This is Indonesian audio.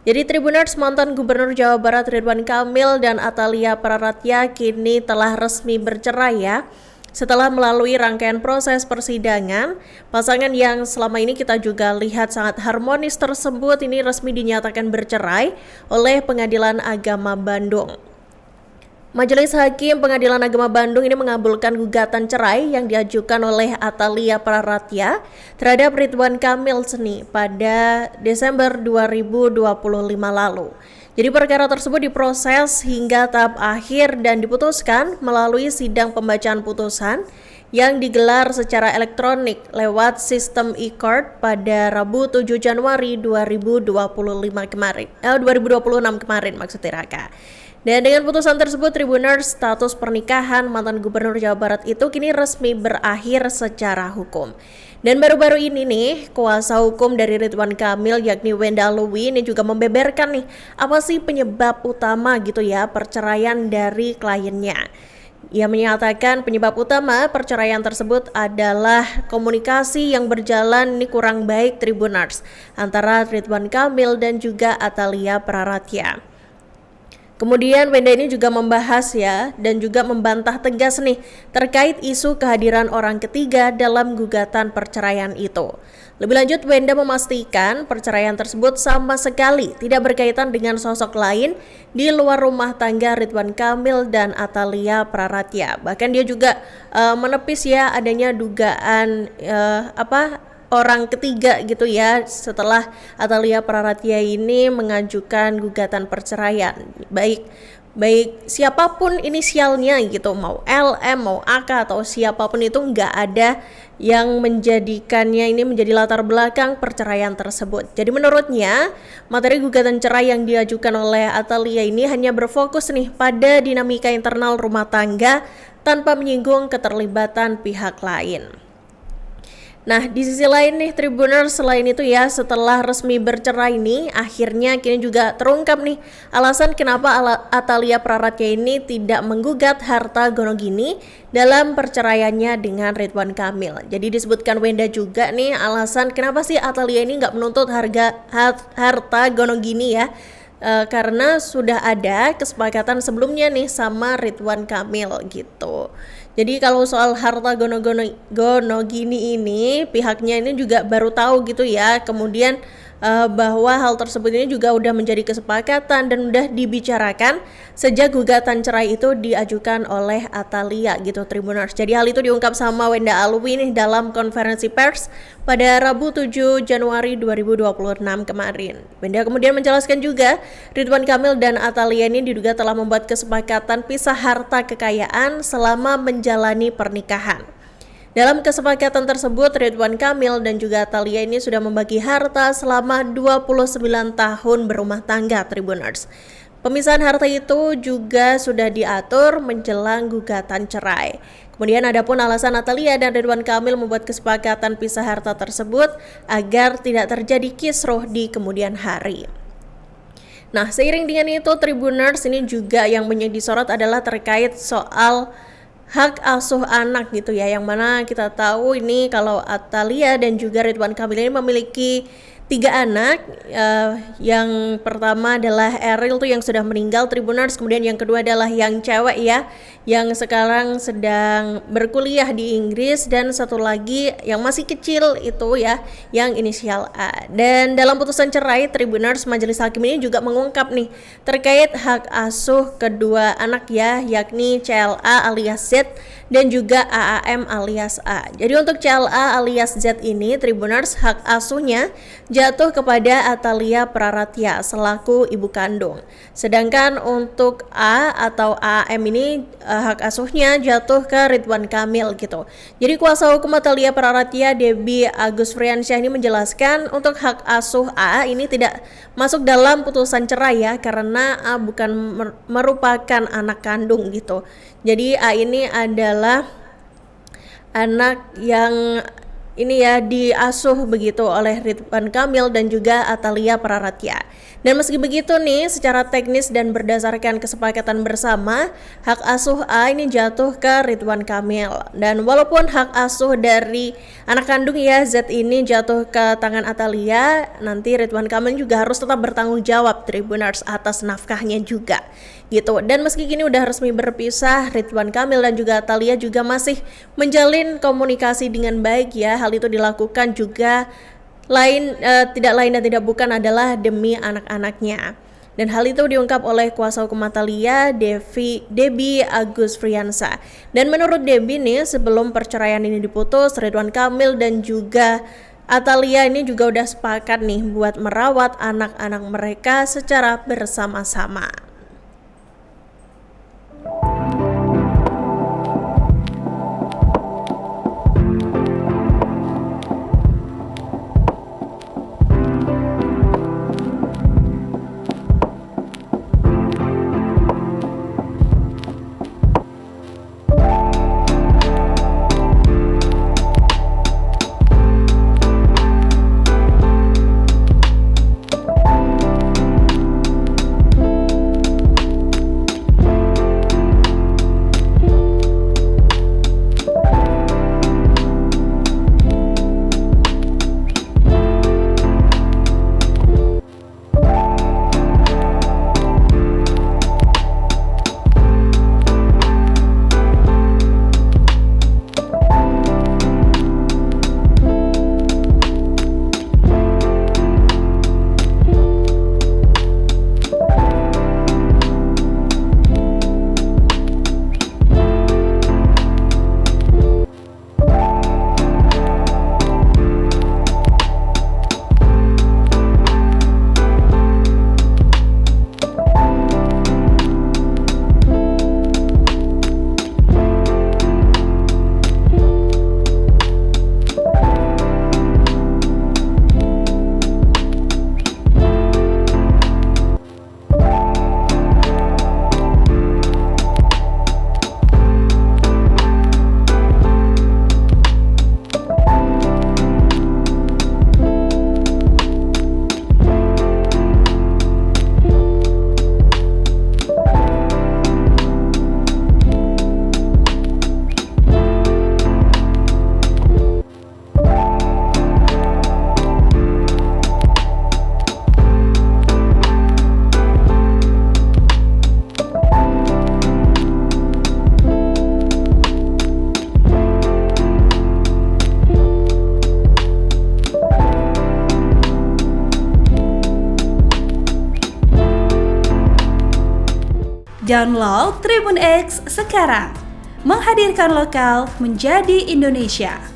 Jadi Tribuners, mantan Gubernur Jawa Barat Ridwan Kamil dan Atalia Praratya kini telah resmi bercerai ya. Setelah melalui rangkaian proses persidangan, pasangan yang selama ini kita juga lihat sangat harmonis tersebut ini resmi dinyatakan bercerai oleh Pengadilan Agama Bandung. Majelis Hakim Pengadilan Agama Bandung ini mengabulkan gugatan cerai yang diajukan oleh Atalia Praratya terhadap Ridwan Kamil pada Desember 2025 lalu. Jadi perkara tersebut diproses hingga tahap akhir dan diputuskan melalui sidang pembacaan putusan yang digelar secara elektronik lewat sistem e-court pada Rabu 7 Januari 2026 kemarin maksudnya Raka. Dan dengan putusan tersebut, Tribuners, status pernikahan mantan Gubernur Jawa Barat itu kini resmi berakhir secara hukum. Dan baru-baru ini nih, kuasa hukum dari Ridwan Kamil yakni Wenda Aluwi ini juga membeberkan nih, apa sih penyebab utama gitu ya perceraian dari kliennya. Ia menyatakan penyebab utama perceraian tersebut adalah komunikasi yang berjalan ini kurang baik Tribuners antara Ridwan Kamil dan juga Atalia Praratya. Kemudian Wenda ini juga membahas ya dan juga membantah tegas nih terkait isu kehadiran orang ketiga dalam gugatan perceraian itu. Lebih lanjut, Wenda memastikan perceraian tersebut sama sekali tidak berkaitan dengan sosok lain di luar rumah tangga Ridwan Kamil dan Atalia Praratya. Bahkan dia juga menepis ya adanya dugaan orang ketiga gitu ya setelah Atalia Praratya ini mengajukan gugatan perceraian. Baik siapapun inisialnya gitu, mau LM, mau AK atau siapapun itu nggak ada yang menjadikannya ini menjadi latar belakang perceraian tersebut. Jadi menurutnya materi gugatan cerai yang diajukan oleh Atalia ini hanya berfokus nih pada dinamika internal rumah tangga tanpa menyinggung keterlibatan pihak lain. Nah, di sisi lain nih Tribuners, selain itu ya setelah resmi bercerai nih, akhirnya kini juga terungkap nih alasan kenapa Atalia Praratya ini tidak menggugat harta gonogini dalam perceraiannya dengan Ridwan Kamil. Jadi disebutkan Wenda juga nih alasan kenapa sih Atalia ini nggak menuntut harta gonogini ya. Karena sudah ada kesepakatan sebelumnya nih sama Ridwan Kamil gitu. Jadi kalau soal harta gono gini ini pihaknya ini juga baru tahu gitu ya. Kemudian bahwa hal tersebut ini juga udah menjadi kesepakatan dan udah dibicarakan sejak gugatan cerai itu diajukan oleh Atalia gitu Tribuners. Jadi hal itu diungkap sama Wenda Aluwi nih dalam konferensi pers pada Rabu 7 Januari 2026 kemarin. Wenda kemudian menjelaskan juga Ridwan Kamil dan Atalia ini diduga telah membuat kesepakatan pisah harta kekayaan selama menjalani pernikahan. Dalam kesepakatan tersebut, Ridwan Kamil dan juga Atalia ini sudah membagi harta selama 29 tahun berumah tangga Tribuners. Pemisahan harta itu juga sudah diatur menjelang gugatan cerai. Kemudian adapun alasan Atalia dan Ridwan Kamil membuat kesepakatan pisah harta tersebut agar tidak terjadi kisruh di kemudian hari. Nah, seiring dengan itu Tribuners ini juga yang menjadi sorot adalah terkait soal hak asuh anak gitu ya, yang mana kita tahu ini kalau Atalia dan juga Ridwan Kamil ini memiliki 3 anak, yang pertama adalah Eril tuh yang sudah meninggal Tribuners, kemudian yang kedua adalah yang cewek ya, yang sekarang sedang berkuliah di Inggris, dan satu lagi yang masih kecil itu ya, yang inisial A. Dan dalam putusan cerai Tribuners, majelis hakim ini juga mengungkap nih terkait hak asuh kedua anak ya, yakni CLA alias Z dan juga AAM alias A. Jadi untuk CLA alias Z ini Tribuners, hak asuhnya jatuh kepada Atalia Praratya selaku ibu kandung. Sedangkan untuk A atau AAM ini hak asuhnya jatuh ke Ridwan Kamil gitu. Jadi kuasa hukum Atalia Praratya, Debbie Agus Friansyah ini menjelaskan untuk hak asuh A ini tidak masuk dalam putusan cerai ya, karena A bukan merupakan anak kandung gitu. Jadi A ini adalah anak yang ini ya diasuh begitu oleh Ridwan Kamil dan juga Atalia Praratya. Dan meski begitu nih, secara teknis dan berdasarkan kesepakatan bersama, hak asuh A ini jatuh ke Ridwan Kamil. Dan walaupun hak asuh dari anak kandung ya Z ini jatuh ke tangan Atalia, nanti Ridwan Kamil juga harus tetap bertanggung jawab Tribuners atas nafkahnya juga gitu. Dan meski kini udah resmi berpisah, Ridwan Kamil dan juga Atalia juga masih menjalin komunikasi dengan baik ya. Hal itu dilakukan juga tidak lain dan tidak bukan adalah demi anak-anaknya. Dan hal itu diungkap oleh kuasa hukum Atalia, Debbie Agus Friansa. Dan menurut Debbie nih, sebelum perceraian ini diputus, Ridwan Kamil dan juga Atalia ini juga udah sepakat nih buat merawat anak-anak mereka secara bersama-sama. Download Tribun X sekarang, menghadirkan lokal menjadi Indonesia.